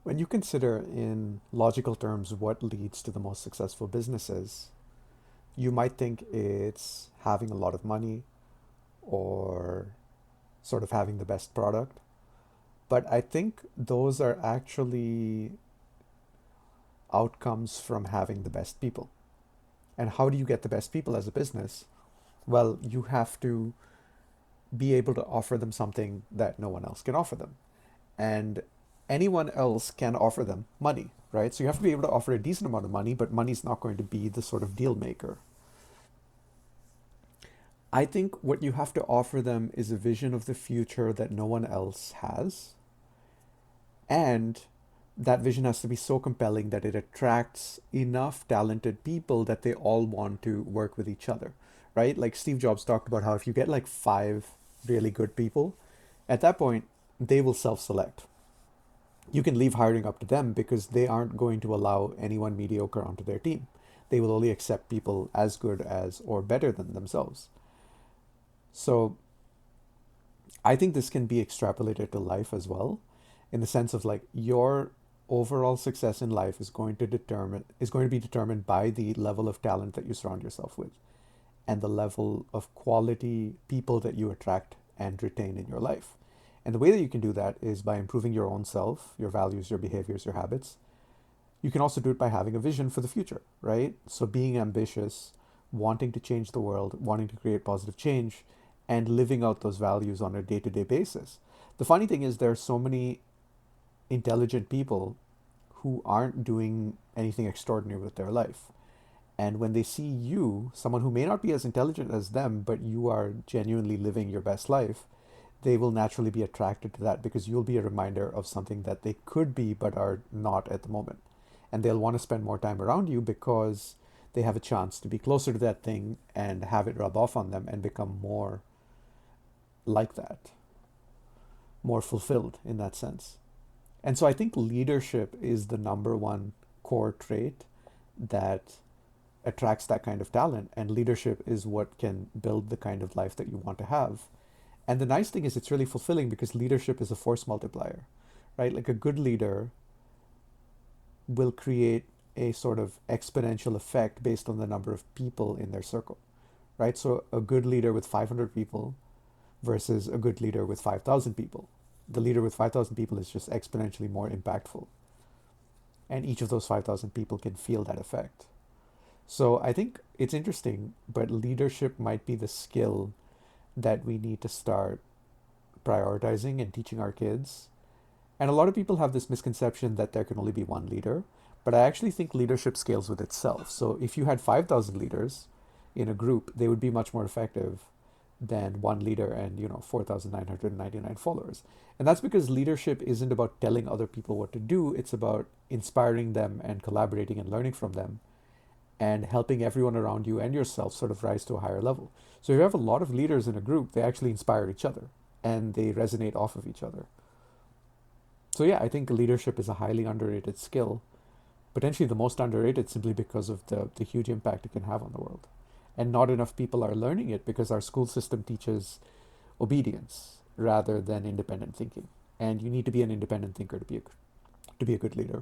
When you consider in logical terms what leads to the most successful businesses, you might think it's having a lot of money or sort of having the best product. But I think those are actually outcomes from having the best people. And how do you get the best people as a business? Well, you have to be able to offer them something that no one else can offer them. And anyone else can offer them money, right? So you have to be able to offer a decent amount of money, but money's not going to be the sort of deal maker. I think what you have to offer them is a vision of the future that no one else has. And that vision has to be so compelling that it attracts enough talented people that they all want to work with each other, right? Like Steve Jobs talked about how if you get like five really good people, at that point, they will self select. You can leave hiring up to them because they aren't going to allow anyone mediocre onto their team. They will only accept people as good as or better than themselves. So I think this can be extrapolated to life as well, in the sense of like your overall success in life is going to be determined by the level of talent that you surround yourself with and the level of quality people that you attract and retain in your life. And the way that you can do that is by improving your own self, your values, your behaviors, your habits. You can also do it by having a vision for the future, right? So being ambitious, wanting to change the world, wanting to create positive change, and living out those values on a day to day basis. The funny thing is, there are so many intelligent people who aren't doing anything extraordinary with their life. And when they see you, someone who may not be as intelligent as them, but you are genuinely living your best life, they will naturally be attracted to that because you'll be a reminder of something that they could be but are not at the moment. And they'll want to spend more time around you because they have a chance to be closer to that thing and have it rub off on them and become more like that, more fulfilled in that sense. And so I think leadership is the number one core trait that attracts that kind of talent. And leadership is what can build the kind of life that you want to have. And the nice thing is, it's really fulfilling because leadership is a force multiplier, right? Like a good leader will create a sort of exponential effect based on the number of people in their circle, right? So a good leader with 500 people versus a good leader with 5,000 people. The leader with 5,000 people is just exponentially more impactful. And each of those 5,000 people can feel that effect. So I think it's interesting, but leadership might be the skill that we need to start prioritizing and teaching our kids. And a lot of people have this misconception that there can only be one leader, but I actually think leadership scales with itself. So if you had 5,000 leaders in a group, they would be much more effective than one leader and 4,999 followers. And that's because leadership isn't about telling other people what to do, it's about inspiring them and collaborating and learning from them and helping everyone around you and yourself sort of rise to a higher level. So if you have a lot of leaders in a group, they actually inspire each other and they resonate off of each other. So yeah, I think leadership is a highly underrated skill, potentially the most underrated simply because of the huge impact it can have on the world. And not enough people are learning it because our school system teaches obedience rather than independent thinking. And you need to be an independent thinker to be a good leader.